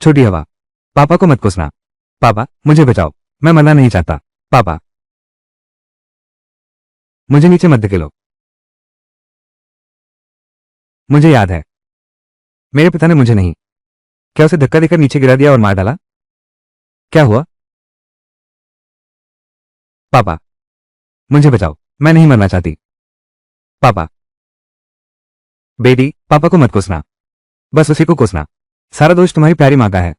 छोटी हवा, पापा को मत कोसना। पापा, मुझे बचाओ, मैं मरना नहीं चाहता। पापा, मुझे नीचे मत धकेलो। मुझे याद है, मेरे पिता ने मुझे नहीं, क्या उसे धक्का देकर नीचे गिरा दिया और मार डाला? क्या हुआ? पापा, मुझे बचाओ, मैं नहीं मरना चाहती। पापा, बेटी, पापा को मत कोसना, बस उसी को कोसना। सारा दोष तुम्हारी प्यारी मां का है,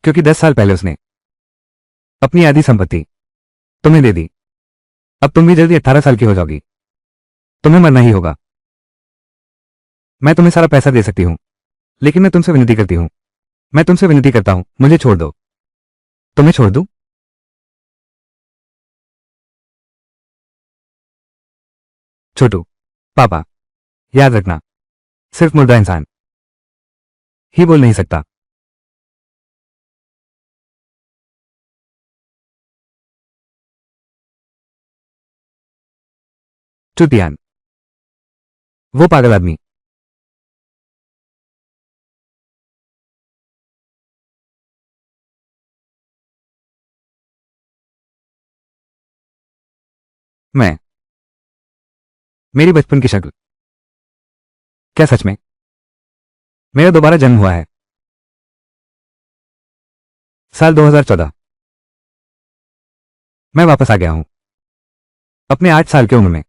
क्योंकि 10 साल पहले उसने अपनी आधी संपत्ति तुम्हें दे दी। अब तुम भी जल्दी 18 साल की हो जाओगी, तुम्हें मरना ही होगा। मैं तुम्हें सारा पैसा दे सकती हूं, लेकिन मैं तुमसे विनती करती हूं, मैं तुमसे विनती करता हूं, मुझे छोड़ दो। तुम्हें छोड़ दूं? छोटू, पापा, याद रखना, सिर्फ मुर्दा इंसान ही बोल नहीं सकता। चुतियान, वो पागल आदमी। मैं, मेरी बचपन की शक्ल, क्या सच में मेरा दोबारा जन्म हुआ है? साल 2014, मैं वापस आ गया हूं अपने 8 साल की उम्र में।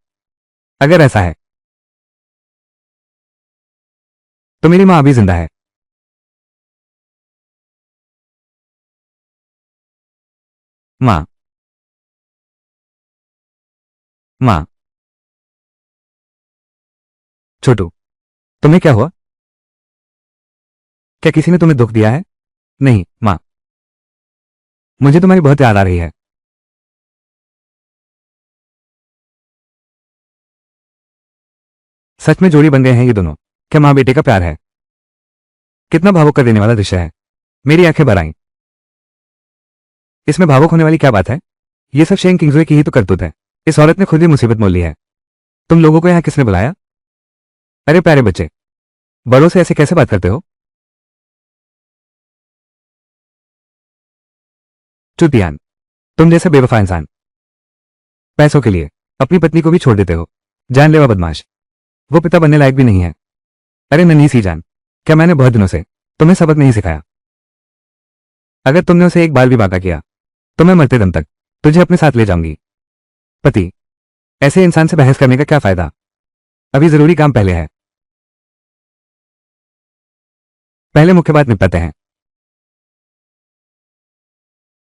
अगर ऐसा है तो मेरी मां अभी जिंदा है। मां, मां। छोटू, तुम्हें क्या हुआ? क्या किसी ने तुम्हें दुख दिया है? नहीं मां, मुझे तुम्हारी बहुत याद आ रही है। सच में जोड़ी बन गए हैं ये दोनों। क्या मां बेटे का प्यार है? कितना भावुक कर देने वाला दृश्य है। मेरी आंखें भर आईं। इसमें भावुक होने वाली क्या बात है? ये सब शेन किंग्सवे की ही तो करतूत है। इस औरत ने खुद ही मुसीबत मोल ली है। तुम लोगों को यहां किसने बुलाया? अरे प्यारे बच्चे, बड़ों से ऐसे कैसे बात करते हो? चुतियान, तुम जैसे बेवफा इंसान पैसों के लिए अपनी पत्नी को भी छोड़ देते हो। जानलेवा बदमाश, वो पिता बनने लायक भी नहीं है। अरे नन्ही सी जान, क्या मैंने बहुत दिनों से तुम्हें सबक नहीं सिखाया? अगर तुमने उसे एक बार भी बाका किया तो मैं मरते दम तक तुझे अपने साथ ले जाऊंगी। पति, ऐसे इंसान से बहस करने का क्या फायदा? अभी जरूरी काम पहले है। पहले मुख्य बात निपटाते हैं।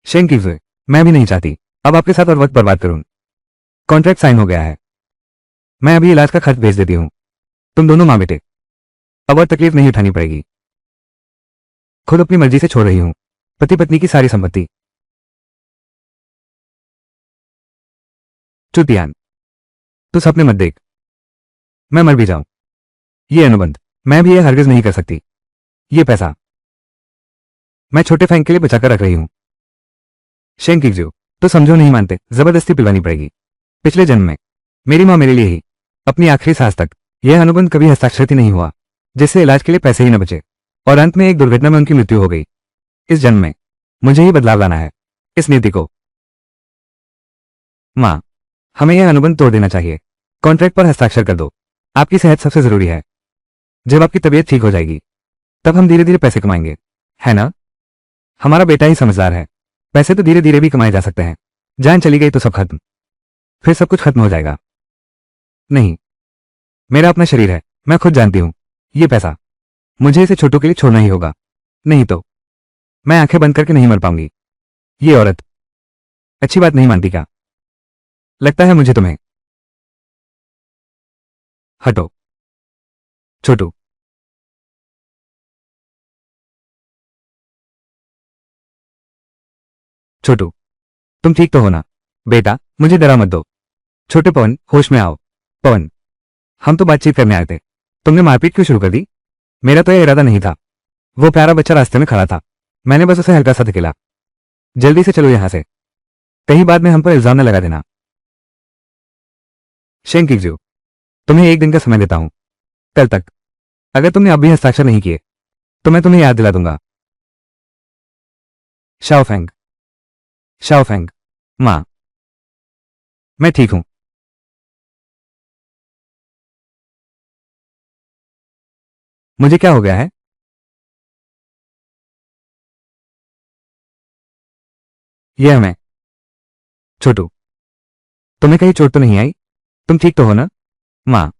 शेन किंग्सवे, मैं भी नहीं चाहती अब आपके साथ और वक्त बर्बाद करूं। कॉन्ट्रैक्ट साइन हो गया है, मैं अभी इलाज का खर्च भेज देती हूं। तुम दोनों मां बेटे अब और तकलीफ नहीं उठानी पड़ेगी। खुद अपनी मर्जी से छोड़ रही हूं पति पत्नी की सारी संपत्ति। चुतियान, तू सपने मत देख, मैं मर भी जाऊं, ये अनुबंध मैं भी ये हरगिज नहीं कर सकती। ये पैसा मैं छोटे फैंक के लिए बचाकर रख रही हूं। शेन किंग्सवे, तो समझो नहीं मानते, जबरदस्ती पिलवानी पड़ेगी। पिछले जन्म में मेरी मां मेरे लिए ही अपनी आखिरी सांस तक यह अनुबंध कभी हस्ताक्षरित ही नहीं हुआ, जिससे इलाज के लिए पैसे ही न बचे और अंत में एक दुर्घटना में उनकी मृत्यु हो गई। इस जन्म में मुझे ही बदलाव लाना है इस नीति को। मां, हमें यह अनुबंध तोड़ देना चाहिए। कॉन्ट्रैक्ट पर हस्ताक्षर कर दो। आपकी सेहत सबसे जरूरी है। जब आपकी तबीयत ठीक हो जाएगी तब हम धीरे धीरे पैसे कमाएंगे, है ना? हमारा बेटा ही समझदार है। पैसे तो धीरे धीरे भी कमाए जा सकते हैं। जान चली गई तो सब खत्म, फिर सब कुछ खत्म हो जाएगा। नहीं, मेरा अपना शरीर है, मैं खुद जानती हूं। ये पैसा मुझे इसे छोटों के लिए छोड़ना ही होगा, नहीं तो मैं आंखें बंद करके नहीं मर पाऊंगी। ये औरत अच्छी बात नहीं मानती क्या? लगता है मुझे तुम्हें। हटो छोटू। छोटू, तुम ठीक तो हो ना? बेटा, मुझे डरा मत दो। छोटे पवन, होश में आओ। पवन, हम तो बातचीत करने आए थे, तुमने मारपीट क्यों शुरू कर दी? मेरा तो यह इरादा नहीं था। वो प्यारा बच्चा रास्ते में खड़ा था, मैंने बस उसे हल्का सा धकेला। जल्दी से चलो यहां से, कहीं बाद में हम पर इल्जाम न लगा देना। शेन किंग्सवे, तुम्हें एक दिन का समय देता हूं, कल तक। अगर तुमने अब भी हस्ताक्षर नहीं किए तो मैं तुम्हें याद दिला दूंगा शाओफेंग, शाओफेंग, माँ, मैं ठीक हूं। मुझे क्या हो गया है? यह मैं। छोटू, तुम्हें कहीं चोट तो नहीं आई? तुम ठीक तो हो ना? माँ,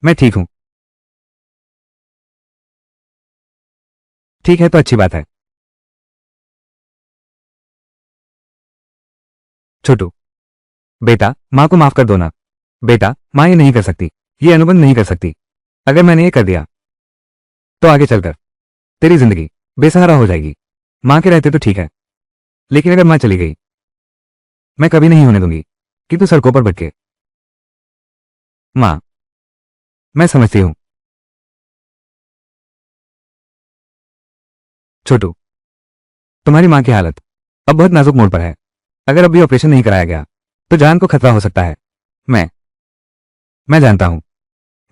मैं ठीक हूं। ठीक है तो अच्छी बात है। छोटू, बेटा, माँ को माफ कर दो ना। बेटा, माँ ये नहीं कर सकती, ये अनुबंध नहीं कर सकती। अगर मैंने ये कर दिया तो आगे चलकर तेरी जिंदगी बेसहारा हो जाएगी। माँ के रहते तो ठीक है, लेकिन अगर माँ चली गई, मैं कभी नहीं होने दूंगी कि तू सड़कों पर भटके। माँ, मैं समझती हूं। छोटू, तुम्हारी माँ की हालत अब बहुत नाजुक मोड़ पर है। अगर अभी ऑपरेशन नहीं कराया गया तो जान को खतरा हो सकता है। मैं मैं जानता हूं,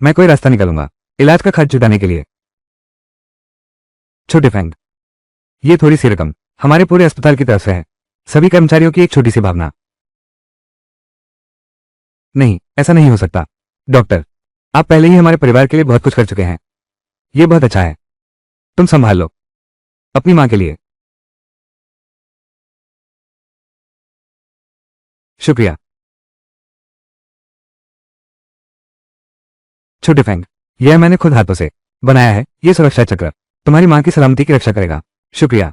मैं कोई रास्ता निकालूंगा इलाज का खर्च जुटाने के लिए। छोटे फैंग, ये थोड़ी सी रकम हमारे पूरे अस्पताल की तरफ से है, सभी कर्मचारियों की एक छोटी सी भावना। नहीं, ऐसा नहीं हो सकता। डॉक्टर, आप पहले ही हमारे परिवार के लिए बहुत कुछ कर चुके हैं। ये बहुत अच्छा है। तुम संभाल लो अपनी माँ के लिए। शुक्रिया। छोटे फैंग, यह मैंने खुद हाथों से बनाया है। ये सुरक्षा चक्र तुम्हारी माँ की सलामती की रक्षा करेगा। शुक्रिया।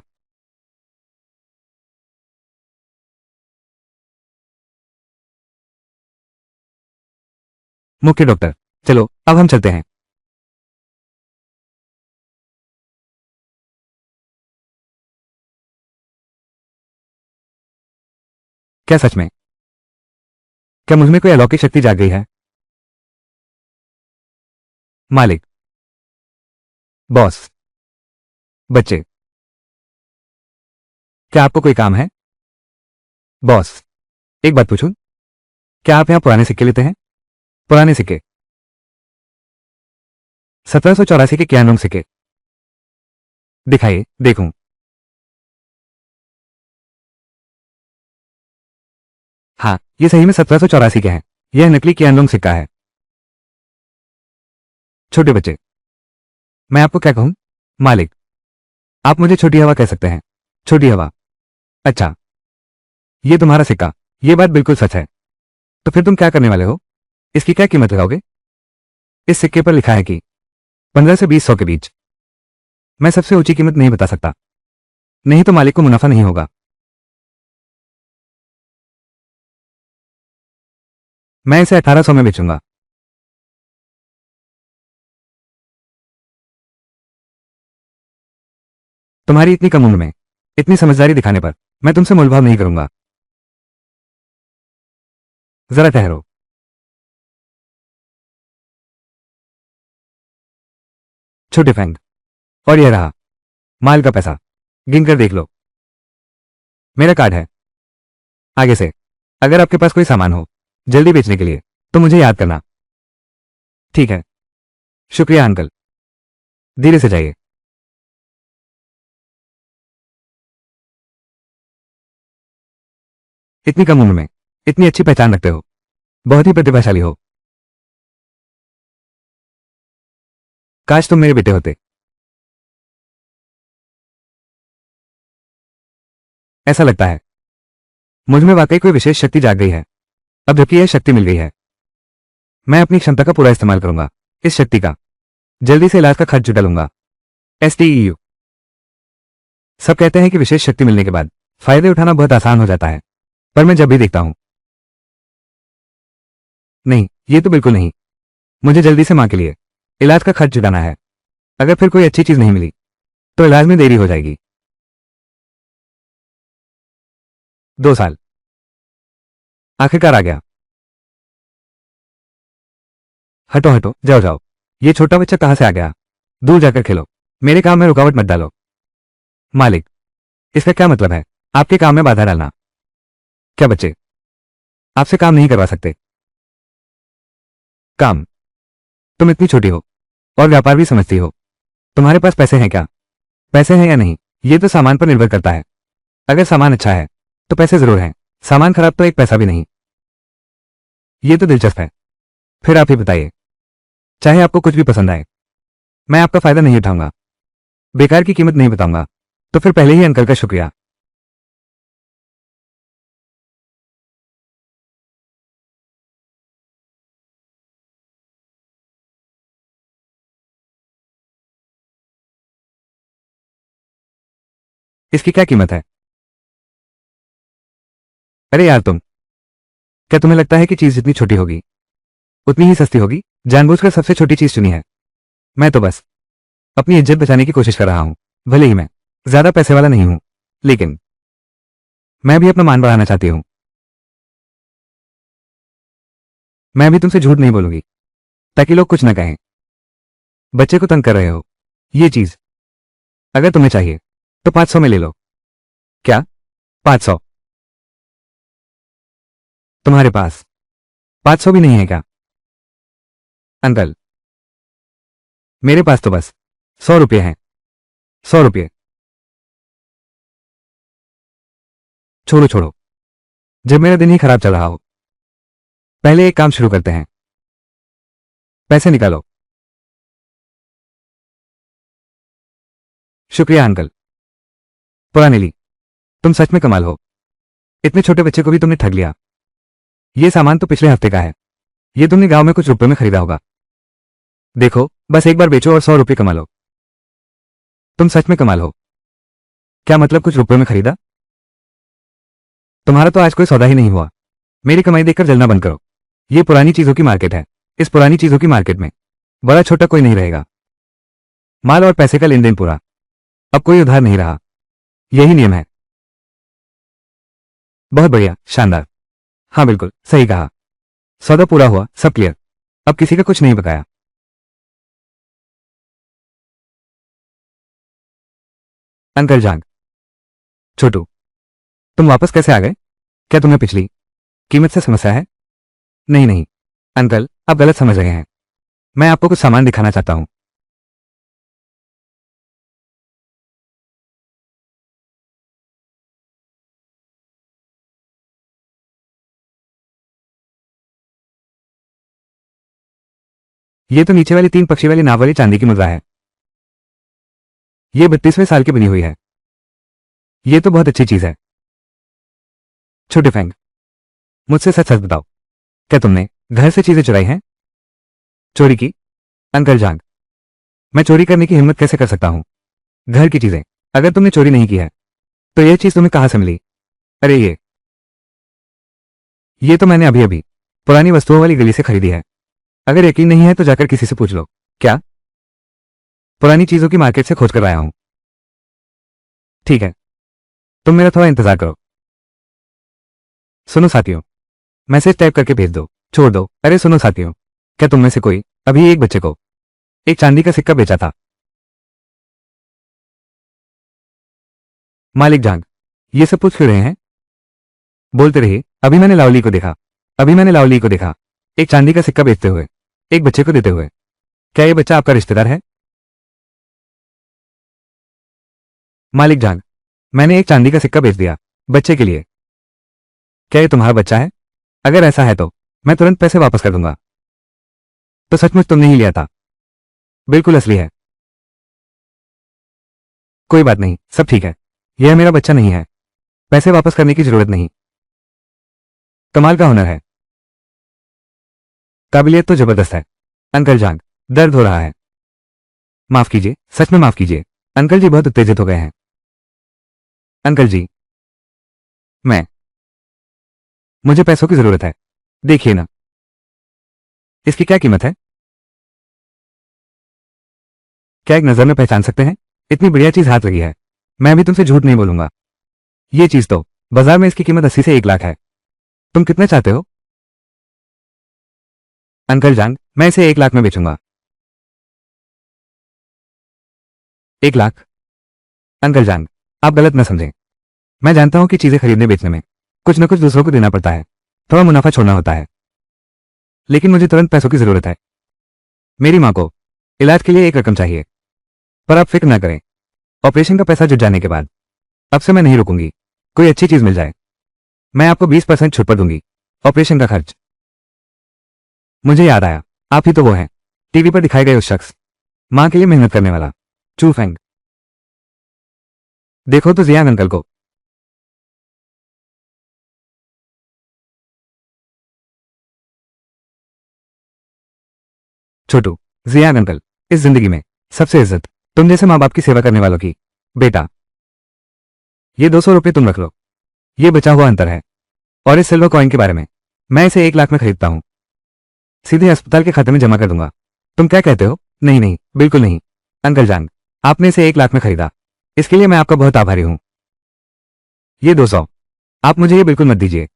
मुख्य डॉक्टर, चलो अब हम चलते हैं। क्या सच में? क्या मुझ में कोई अलौकिक शक्ति जाग गई है? मालिक, बॉस, बच्चे, क्या आपको कोई काम है? बॉस, एक बात पूछूं? क्या आप यहां पुराने सिक्के लेते हैं? पुराने सिक्के? 1784 के क्यानोंग सिक्के दिखाइए, देखूं। हाँ, ये सही में 1784 के हैं। यह नकली क्यानोंग सिक्का है। छोटे बच्चे, मैं आपको क्या कहूं? मालिक, आप मुझे छोटी हवा कह सकते हैं। छोटी हवा? अच्छा, ये तुम्हारा सिक्का, ये बात बिल्कुल सच है। तो फिर तुम क्या करने वाले हो? इसकी क्या कीमत लगाओगे? इस सिक्के पर लिखा है कि 15 से 20 सौ के बीच। मैं सबसे ऊंची कीमत नहीं बता सकता, नहीं तो मालिक को मुनाफा नहीं होगा। मैं इसे 1800 में बेचूंगा। तुम्हारी इतनी कम उम्र में इतनी समझदारी दिखाने पर मैं तुमसे मोलभाव नहीं करूंगा। जरा ठहरो। छोटे फैंग, और यह रहा माल का पैसा, गिनकर देख लो। मेरा कार्ड है। आगे से अगर आपके पास कोई सामान हो जल्दी बेचने के लिए तो मुझे याद करना। ठीक है। शुक्रिया अंकल। धीरे से जाइए। इतनी कम उम्र में इतनी अच्छी पहचान रखते हो, बहुत ही प्रतिभाशाली हो। काश तुम मेरे बेटे होते। ऐसा लगता है मुझ में वाकई कोई विशेष शक्ति जाग गई है। अब जबकि यह शक्ति मिल गई है, मैं अपनी क्षमता का पूरा इस्तेमाल करूंगा। इस शक्ति का जल्दी से इलाज का खर्च जुटा लूंगा। STEU। सब कहते हैं कि विशेष शक्ति मिलने के बाद फायदे उठाना बहुत आसान हो जाता है, पर मैं जब भी देखता हूं, नहीं, ये तो बिल्कुल नहीं। मुझे जल्दी से मां के लिए इलाज का खर्च जुटाना है। अगर फिर कोई अच्छी चीज नहीं मिली तो इलाज में देरी हो जाएगी। 2 साल आखिरकार आ गया। हटो हटो, जाओ जाओ। ये छोटा बच्चा कहां से आ गया? दूर जाकर खेलो, मेरे काम में रुकावट मत डालो। मालिक, इसका क्या मतलब है? आपके काम में बाधा डालना? क्या बच्चे आपसे काम नहीं करवा सकते? काम? तुम इतनी छोटी हो और व्यापार भी समझती हो। तुम्हारे पास पैसे हैं क्या? पैसे हैं या नहीं, ये तो सामान पर निर्भर करता है। अगर सामान अच्छा है तो पैसे जरूर हैं, सामान खराब तो एक पैसा भी नहीं। ये तो दिलचस्प है। फिर आप ही बताइए, चाहे आपको कुछ भी पसंद आए, मैं आपका फायदा नहीं उठाऊंगा, बेकार की कीमत नहीं बताऊंगा। तो फिर पहले ही अंकल का शुक्रिया। इसकी क्या कीमत है? अरे यार क्या तुम्हें लगता है कि चीज जितनी छोटी होगी उतनी ही सस्ती होगी? जानबूझकर सबसे छोटी चीज चुनी है। मैं तो बस अपनी इज्जत बचाने की कोशिश कर रहा हूं। भले ही मैं ज्यादा पैसे वाला नहीं हूं, लेकिन मैं भी अपना मान बढ़ाना चाहती हूं। मैं भी तुमसे झूठ नहीं बोलूंगी ताकि लोग कुछ ना कहें। बच्चे को तंग कर रहे हो। ये चीज अगर तुम्हें चाहिए तो 500 में ले लो। क्या? 500? तुम्हारे पास 500 भी नहीं है क्या? अंकल, मेरे पास तो बस 100 रुपये हैं। 100 रुपये? छोड़ो छोड़ो, जब मेरा दिन ही खराब चल रहा हो। पहले एक काम शुरू करते हैं। पैसे निकालो। शुक्रिया अंकल। पुरानी ली, तुम सच में कमाल हो। इतने छोटे बच्चे को भी तुमने ठग लिया। ये सामान तो पिछले हफ्ते का है। ये तुमने गांव में कुछ रुपए में खरीदा होगा। देखो, बस एक बार बेचो और 100 रुपये कमा लो। तुम सच में कमाल हो। क्या मतलब कुछ रुपए में खरीदा? तुम्हारा तो आज कोई सौदा ही नहीं हुआ। मेरी कमाई देखकर जलना बंद करो। ये पुरानी चीजों की मार्केट है। इस पुरानी चीजों की मार्केट में बड़ा छोटा कोई नहीं रहेगा। माल और पैसे का लेन देन पूरा। अब कोई उधार नहीं रहा। यही नियम है। बहुत बढ़िया, शानदार। हाँ बिल्कुल सही कहा। सौदा पूरा हुआ, सब क्लियर। अब किसी का कुछ नहीं बकाया। अंकल जांग। छोटू, तुम वापस कैसे आ गए? क्या तुम्हें पिछली कीमत से समस्या है? नहीं नहीं अंकल, आप गलत समझ रहे हैं। मैं आपको कुछ सामान दिखाना चाहता हूं। ये तो नीचे वाली 3 पक्षी वाली नाव वाली चांदी की मुद्रा है। ये 32वें साल की बनी हुई है। ये तो बहुत अच्छी चीज है। छोटे फैंग, मुझसे सच सच बताओ, क्या तुमने घर से चीजें चुराई हैं? चोरी की? अंकल जांग, मैं चोरी करने की हिम्मत कैसे कर सकता हूं? घर की चीजें। अगर तुमने चोरी नहीं की है तो यह चीज तुम्हें कहां से मिली? अरे ये तो मैंने अभी अभी पुरानी वस्तुओं वाली गली से खरीदी है। अगर यकीन नहीं है तो जाकर किसी से पूछ लो। क्या? पुरानी चीजों की मार्केट से खोज कर आया हूं। ठीक है, तुम मेरा थोड़ा इंतजार करो। सुनो साथियों, मैसेज टाइप करके भेज दो। छोड़ दो। अरे सुनो साथियों, क्या तुम में से कोई अभी एक बच्चे को एक चांदी का सिक्का बेचा था? मालिक जांग, ये सब पूछ क्यों रहे हैं? बोलते रहिए। अभी मैंने लावली को देखा। अभी मैंने लावली को देखा एक चांदी का सिक्का बेचते हुए, एक बच्चे को देते हुए। क्या ये बच्चा आपका रिश्तेदार है? मालिक जांग, मैंने एक चांदी का सिक्का बेच दिया बच्चे के लिए। क्या ये तुम्हारा बच्चा है? अगर ऐसा है तो मैं तुरंत पैसे वापस कर दूंगा। तो सचमुच तुमने ही लिया था? बिल्कुल असली है। कोई बात नहीं, सब ठीक है। यह मेरा बच्चा नहीं है। पैसे वापस करने की जरूरत नहीं। कमाल का हुनर है। काबिलियत तो जबरदस्त है। अंकल जांग, दर्द हो रहा है। माफ कीजिए, सच में माफ कीजिए। अंकल जी बहुत उत्तेजित हो गए हैं। अंकल जी, मैं मुझे पैसों की जरूरत है। देखिए ना, इसकी क्या कीमत है? क्या एक नजर में पहचान सकते हैं? इतनी बढ़िया चीज हाथ लगी है। मैं भी तुमसे झूठ नहीं बोलूंगा। ये चीज तो बाजार में इसकी कीमत 80 से 1 लाख है। तुम कितने चाहते हो? अंकल जान, मैं इसे 1 लाख में बेचूंगा। 1 लाख? अंकल जान, आप गलत न समझें। मैं जानता हूं कि चीजें खरीदने बेचने में कुछ न कुछ दूसरों को देना पड़ता है, थोड़ा मुनाफा छोड़ना होता है। लेकिन मुझे तुरंत पैसों की जरूरत है। मेरी मां को इलाज के लिए एक रकम चाहिए। पर आप फिक्र ना करें, ऑपरेशन का पैसा जुट जाने के बाद अब से मैं नहीं रुकूंगी। कोई अच्छी चीज मिल जाए। मैं आपको 20% छूट पर दूंगी, ऑपरेशन का खर्च। मुझे याद आया, आप ही तो वो हैं, टीवी पर दिखाए गए उस शख्स, मां के लिए मेहनत करने वाला चू फेंग। देखो तो जियान अंकल को। छोटू, जियान अंकल, इस जिंदगी में सबसे इज्जत तुम जैसे माँ बाप की सेवा करने वालों की। बेटा, ये 200 रुपये तुम रख लो, ये बचा हुआ अंतर है। और इस सिल्वर कॉइन के बारे में, मैं इसे 1 लाख में खरीदता हूं, सीधे अस्पताल के खाते में जमा कर दूंगा। तुम क्या कहते हो? नहीं नहीं, बिल्कुल नहीं अंकल जान, आपने इसे 1 लाख में खरीदा, इसके लिए मैं आपका बहुत आभारी हूं। ये 200, आप मुझे ये बिल्कुल मत दीजिए।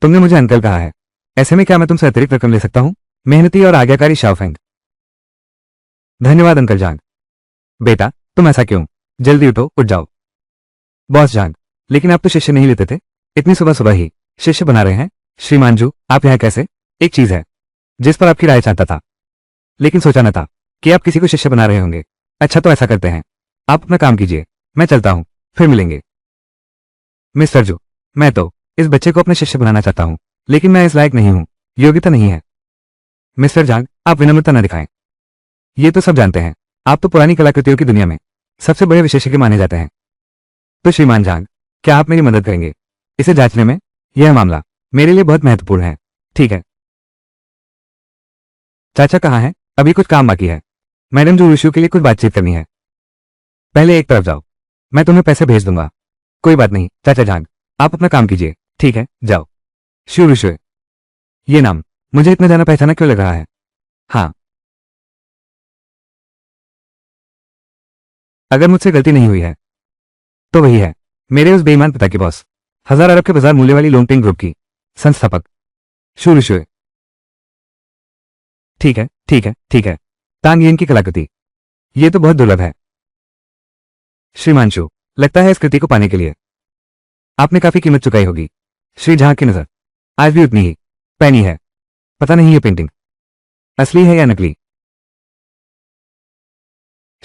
तुमने मुझे अंकल कहा है, ऐसे में क्या मैं तुमसे अतिरिक्त रकम ले सकता हूं? मेहनती और आज्ञाकारी शाओफेंग। धन्यवाद अंकल जान। बेटा, तुम ऐसा क्यों? जल्दी उठो, उठ जाओ। बॉस जान, लेकिन आप तो शिष्य नहीं लेते थे, इतनी सुबह सुबह ही शिष्य बना रहे हैं। श्रीमान जू, आप यहां कैसे? एक चीज है जिस पर आपकी राय चाहता था, लेकिन सोचा न था कि आप किसी को शिष्य बना रहे होंगे। अच्छा तो ऐसा करते हैं, आप अपना काम कीजिए, मैं चलता हूं, फिर मिलेंगे। मिस्टर जू, मैं तो इस बच्चे को अपना शिष्य बनाना चाहता हूं, लेकिन मैं इस लायक नहीं हूं, योग्यता नहीं है। मिस्टर जांग, आप विनम्रता न दिखाएं, ये तो सब जानते हैं, आप तो पुरानी कलाकृतियों की दुनिया में सबसे बड़े विशेषज्ञ माने जाते हैं। तो श्रीमान जांग, क्या आप मेरी मदद करेंगे इसे जांचने में? यह मामला मेरे लिए बहुत महत्वपूर्ण है। ठीक है। चाचा कहाँ हैं? अभी कुछ काम बाकी है, मैडम जू ऋषु के लिए कुछ बातचीत करनी है। पहले एक तरफ जाओ, मैं तुम्हें पैसे भेज दूंगा। कोई बात नहीं चाचा जांग, आप अपना काम कीजिए। ठीक है, जाओ। शिव ऋषु, ये नाम मुझे इतना जाना पहचाना क्यों लग रहा है? हाँ, अगर मुझसे गलती नहीं हुई है तो वही है मेरे उस बेईमान पिता के बॉस, 1000 अरब के बाजार मूल्य वाली लोंगटिंग ग्रुप की संस्थापक शू ऋषु। ठीक है ठीक है ठीक है, तांग यिन की कलाकृति, ये तो बहुत दुर्लभ है। श्रीमांशु, लगता है इस कृति को पाने के लिए आपने काफी कीमत चुकाई होगी। श्री जहां की नजर आज भी उतनी ही पैनी है। पता नहीं ये पेंटिंग असली है या नकली।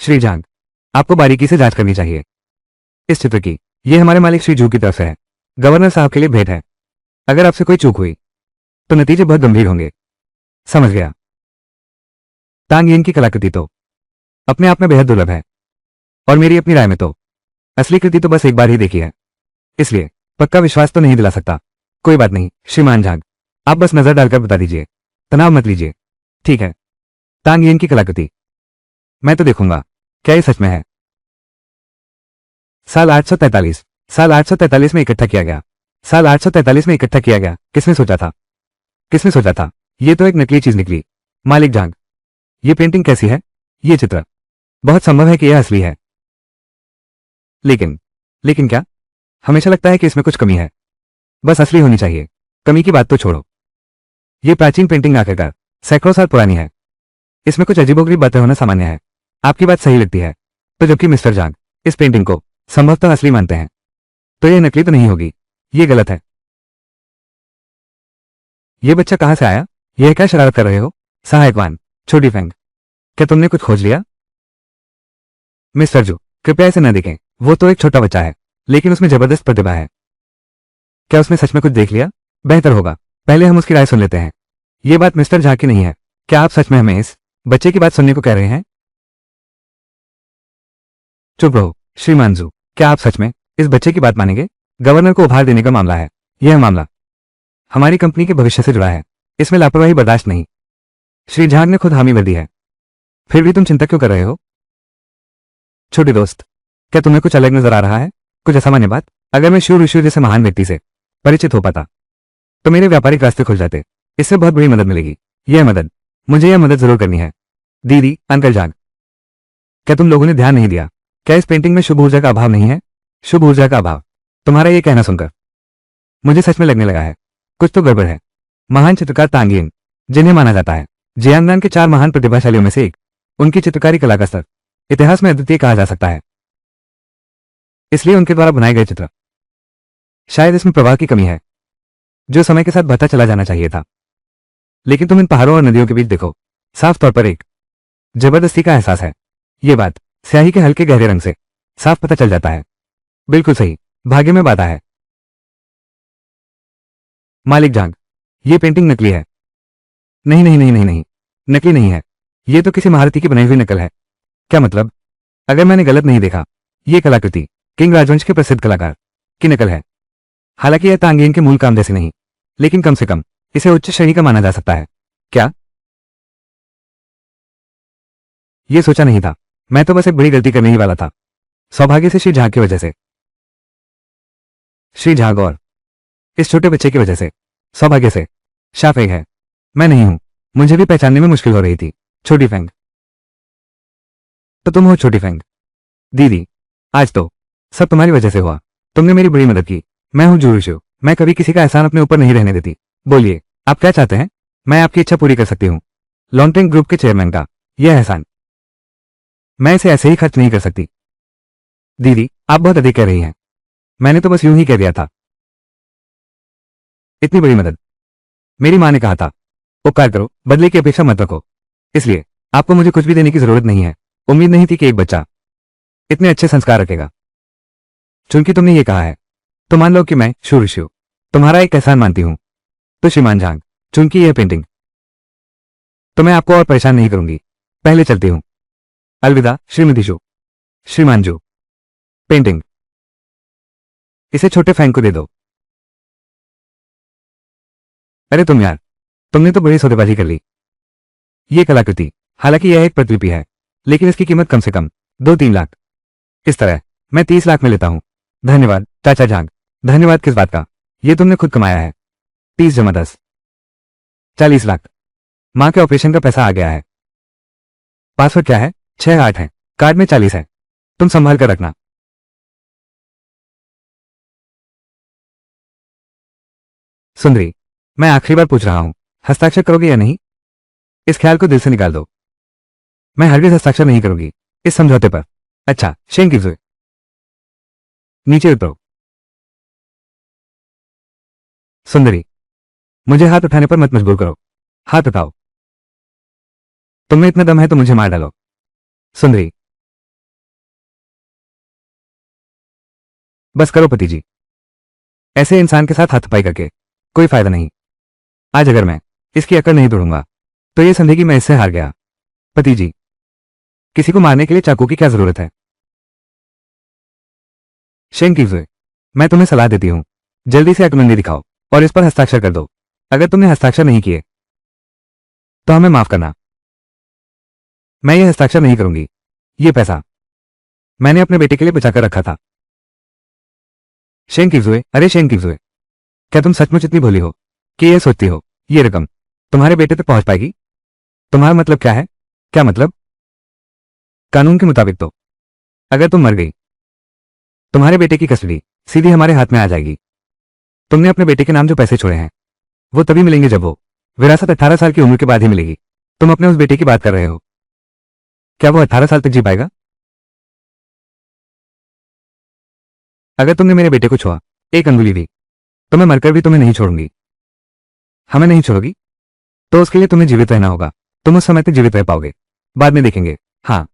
श्री जांग, आपको बारीकी से जांच करनी चाहिए इस चित्र की, यह हमारे मालिक श्री जू की तरफ से है, गवर्नर साहब के लिए भेंट है। अगर आपसे कोई चूक हुई तो नतीजे बहुत गंभीर होंगे। समझ गया। तांग यिन की कलाकृति तो अपने आप में बेहद दुर्लभ है, और मेरी अपनी राय में तो असली कृति तो बस एक बार ही देखी है, इसलिए पक्का विश्वास तो नहीं दिला सकता। कोई बात नहीं श्रीमान झांग, आप बस नजर डालकर बता दीजिए, तनाव मत लीजिए। ठीक है। तांग यिन की कलाकृति, मैं तो देखूंगा क्या ये सच में है। साल 843 में इकट्ठा किया गया। साल 843 में इकट्ठा किया गया। किसने सोचा था? किसने सोचा था? ये तो एक नकली चीज निकली। मालिक जांग, ये पेंटिंग कैसी है? ये चित्र बहुत संभव है कि यह असली है, लेकिन लेकिन क्या? हमेशा लगता है कि इसमें कुछ कमी है, बस असली होनी चाहिए। कमी की बात तो छोड़ो, ये प्राचीन पेंटिंग आखिरकार सैकड़ों साल पुरानी है, इसमें कुछ अजीबोगरीब बातें होना सामान्य है। आपकी बात सही लगती है, तो जबकि मिस्टर जांग इस पेंटिंग को संभवतः असली मानते हैं, तो यह नकली तो नहीं होगी, ये गलत है। ये बच्चा कहां से आया? यह क्या शरारत कर रहे हो? सहायकवान, छोटी फेंग, क्या तुमने कुछ खोज लिया? मिस्टर जू, कृपया इसे न देखें, वो तो एक छोटा बच्चा है, लेकिन उसमें जबरदस्त प्रतिभा है। क्या उसने सच में कुछ देख लिया? बेहतर होगा पहले हम उसकी राय सुन लेते हैं। ये बात मिस्टर झा की नहीं है, क्या आप सच में हमें इस बच्चे की बात सुनने को कह रहे हैं? चुप रहो श्रीमान जू, क्या आप सच में इस बच्चे की बात मानेंगे? गवर्नर को उपहार देने का मामला है, यह मामला हमारी कंपनी के भविष्य से जुड़ा है, इसमें लापरवाही बर्दाश्त नहीं। श्री झांग ने खुद हामी भर दी है। फिर भी तुम चिंता क्यों कर रहे हो? छोटी दोस्त, क्या तुम्हें कुछ अलग नजर आ रहा है? कुछ असामान्य बात? अगर मैं शिव ऋषि जैसे महान व्यक्ति से परिचित हो पाता तो मेरे व्यापारिक रास्ते खुल जाते, इससे बहुत बड़ी मदद मिलेगी। मुझे यह मदद जरूर करनी है। दीदी, अंकल जाग, क्या तुम लोगों ने ध्यान नहीं दिया? क्या इस पेंटिंग में शुभ ऊर्जा का अभाव नहीं है? शुभ ऊर्जा का अभाव? तुम्हारा यह कहना सुनकर मुझे सच में लगने लगा है कुछ तो गड़बड़ है। महान चित्रकार तांग यिन, जिन्हें माना जाता है जियांगनान के 4 महान प्रतिभाशालियों में से एक, उनकी चित्रकारी कला का स्तर इतिहास में अद्वितीय कहा जा सकता है, इसलिए उनके द्वारा बनाए गए चित्र शायद इसमें प्रवाह की कमी है, जो समय के साथ बढ़ता चला जाना चाहिए था। लेकिन तुम इन पहाड़ों और नदियों के बीच देखो, साफ तौर पर एक जबरदस्ती का एहसास है। ये बात स्याही के हल्के गहरे रंग से साफ पता चल जाता है। बिल्कुल सही, भाग्य में बाधा है। मालिक जांग, ये पेंटिंग नकली है। नहीं नहीं नहीं नहीं नहीं, नकली नहीं है। ये तो किसी महारथी की बनाई हुई नकल है। क्या मतलब? अगर मैंने गलत नहीं देखा, ये कलाकृति किंग राजवंश के प्रसिद्ध कलाकार की नकल है। हालांकि यह तांगेन के मूल काम जैसे नहीं, लेकिन कम से कम इसे उच्च श्रेणी का माना जा सकता है। क्या? ये सोचा नहीं था। मैं तो बस एक बड़ी गलती करने ही वाला था, सौभाग्य से श्री झा की वजह से। श्री झा और इस छोटे बच्चे की वजह से। सौभाग्य से। शाफेग है, मैं नहीं हूं। मुझे भी पहचानने में मुश्किल हो रही थी। छोटी फेंग। तो तुम हो छोटी फेंग। दीदी, आज तो सब तुम्हारी वजह से हुआ। तुमने मेरी बड़ी मदद की। मैं हूं जुरुशु। मैं कभी किसी का एहसान अपने ऊपर नहीं रहने देती। बोलिए, आप क्या चाहते हैं? मैं आपकी इच्छा पूरी कर सकती हूँ। लॉन्टेंग ग्रुप के चेयरमैन का यह एहसान मैं इसे ऐसे ही खर्च नहीं कर सकती। दीदी, आप बहुत अधिक कह रही हैं। मैंने तो बस यूं ही कह दिया था। इतनी बड़ी मदद। मेरी मां ने कहा था, उपकार करो, बदले की अपेक्षा मत रखो। इसलिए आपको मुझे कुछ भी देने की जरूरत नहीं है। उम्मीद नहीं थी कि एक बच्चा इतने अच्छे संस्कार रखेगा। चूंकि तुमने ये कहा है, तो मान लो कि मैं शुरू तुम्हारा एक एहसान मानती हूं। तो श्रीमान झांग, चूंकि यह पेंटिंग, तो मैं आपको और परेशान नहीं करूंगी। पहले चलती हूं। अलविदा श्रीमती शू। श्रीमान जू। पेंटिंग इसे छोटे फैंग को दे दो। अरे तुम यार, तुमने तो बड़ी सौदेबाजी कर ली। ये कलाकृति, हालांकि यह एक प्रतिलिपि है, लेकिन इसकी कीमत कम से कम 2-3 लाख। इस तरह मैं 30 लाख में लेता हूं। धन्यवाद चाचा झांग। धन्यवाद किस बात का? ये तुमने खुद कमाया है। 30 जमा 10, 40 लाख। मां के ऑपरेशन का पैसा आ गया है। पासवर्ड क्या है? 6-8 है। कार्ड में 40 है। तुम संभाल कर रखना। सुंदरी, मैं आखिरी बार पूछ रहा हूं, हस्ताक्षर करोगे या नहीं? इस ख्याल को दिल से निकाल दो। मैं हरगिज हस्ताक्षर नहीं करूंगी इस समझौते पर। अच्छा, शेंग कीजिए। नीचे उतरो। सुंदरी, मुझे हाथ उठाने पर मत मजबूर करो। हाथ उठाओ। तुम में इतना दम है तो मुझे मार डालो। सुंदरी, बस करो पति जी। ऐसे इंसान के साथ हाथापाई करके कोई फायदा नहीं। आज अगर मैं इसकी अकड़ नहीं तोड़ूंगा, तो ये समझे कि मैं इससे हार गया। पति जी, किसी को मारने के लिए चाकू की क्या जरूरत है? शेंग कीजिए। मैं तुम्हें सलाह देती हूं, जल्दी से अकलमंदी दिखाओ और इस पर हस्ताक्षर कर दो। अगर तुमने हस्ताक्षर नहीं किए, तो हमें माफ करना। मैं ये हस्ताक्षर नहीं करूंगी। ये पैसा मैंने अपने बेटे के लिए बचाकर रखा था। शेंग कीजिए। अरे शेंग कीजिए, क्या तुम सचमुच इतनी भोली हो कि ये सोचती हो ये रकम तुम्हारे बेटे तक पहुंच पाएगी? तुम्हारा मतलब क्या है? क्या मतलब? कानून के मुताबिक तो अगर तुम मर गई, तुम्हारे बेटे की कस्टडी सीधी हमारे हाथ में आ जाएगी। तुमने अपने बेटे के नाम जो पैसे छोड़े हैं, वो तभी मिलेंगे जब वो विरासत 18 साल की उम्र के बाद ही मिलेगी। तुम अपने उस बेटे की बात कर रहे हो। क्या वो 18 साल तक जी पाएगा? अगर तुमने मेरे बेटे को छुआ एक अंगुली भी, तो मैं मरकर भी तुम्हें नहीं छोड़ूंगी। हमें नहीं छोड़ोगी? तो उसके लिए तुम्हें जीवित रहना होगा। तुम उस समय तक जीवित रह पाओगे, बाद में देखेंगे। हाँ,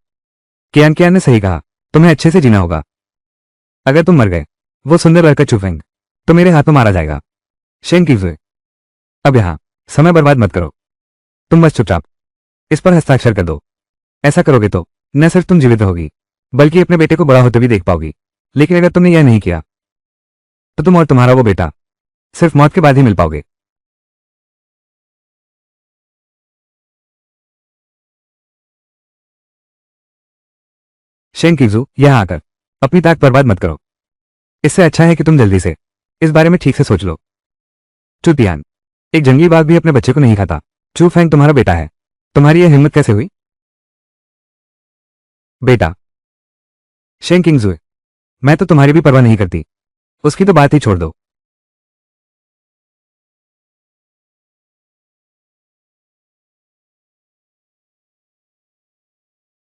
कियान कियान ने सही कहा, तुम्हें अच्छे से जीना होगा। अगर तुम मर गए, वो सुंदर लड़का चुफेंग तो मेरे हाथों मारा जाएगा। शेंग कीजिए। अब यहां समय बर्बाद मत करो। तुम बस चुपचाप इस पर हस्ताक्षर कर दो। ऐसा करोगे तो न सिर्फ तुम जीवित रहोगी, बल्कि अपने बेटे को बड़ा होते भी देख पाओगी। लेकिन अगर तुमने यह नहीं किया, तो तुम और तुम्हारा वो बेटा सिर्फ मौत के बाद ही मिल पाओगे। शेंग कीजू, यहां आकर अपनी ताक बर्बाद मत करो। इससे अच्छा है कि तुम जल्दी से इस बारे में ठीक से सोच लो। चुतियान, एक जंगली बाघ भी अपने बच्चे को नहीं खाता। चू फैंग तुम्हारा बेटा है। तुम्हारी यह हिम्मत कैसे हुई? बेटा शेंग किंगजुए, मैं तो तुम्हारी भी परवाह नहीं करती। उसकी तो बात ही छोड़ दो।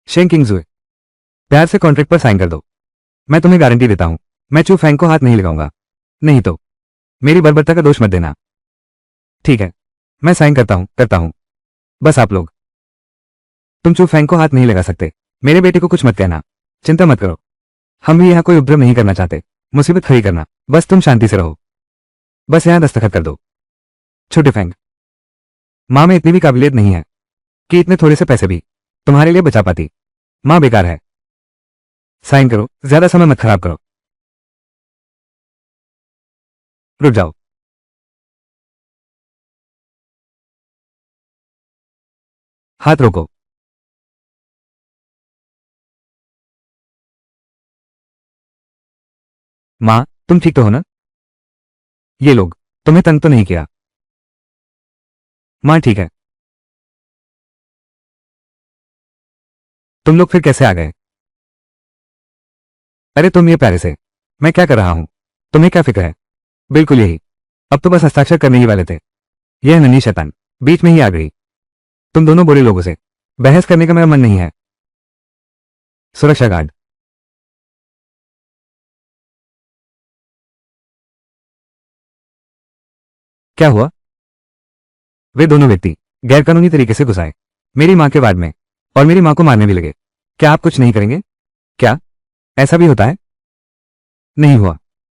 शेंग किंगजुए, प्यार से कॉन्ट्रैक्ट पर साइन कर दो। मैं तुम्हें गारंटी देता हूं, मैं चू फैंग को हाथ नहीं लगाऊंगा। नहीं तो मेरी बर्बरता का दोष मत देना। ठीक है, मैं साइन करता हूं। बस आप लोग, तुम चू फैंग को हाथ नहीं लगा सकते। मेरे बेटे को कुछ मत कहना। चिंता मत करो, हम भी यहां कोई उपद्रव नहीं करना चाहते। मुसीबत खड़ी करना। बस तुम शांति से रहो। बस यहां दस्तखत कर दो। छोटे फैंग, माँ में इतनी भी काबिलियत नहीं है कि इतने थोड़े से पैसे भी तुम्हारे लिए बचा पाती। माँ बेकार है। साइन करो, ज्यादा समय मत खराब करो। रुक जाओ। हाथ रोको। माँ, तुम ठीक तो हो ना? ये लोग तुम्हें तंग तो नहीं किया? माँ ठीक है। तुम लोग फिर कैसे आ गए? अरे तुम ये प्यारे से, मैं क्या कर रहा हूं? तुम्हें क्या फिक्र है? बिल्कुल यही। अब तो बस हस्ताक्षर करने ही वाले थे। यह नन्ही शैतान बीच में ही आ गई। तुम दोनों बुरे लोगों से बहस करने का मेरा मन नहीं है। सुरक्षा गार्ड। क्या हुआ? वे दोनों व्यक्ति गैरकानूनी तरीके से घुसाए मेरी मां के वार्ड में और मेरी मां को मारने भी लगे। क्या आप कुछ नहीं करेंगे? क्या ऐसा भी होता है? नहीं हुआ।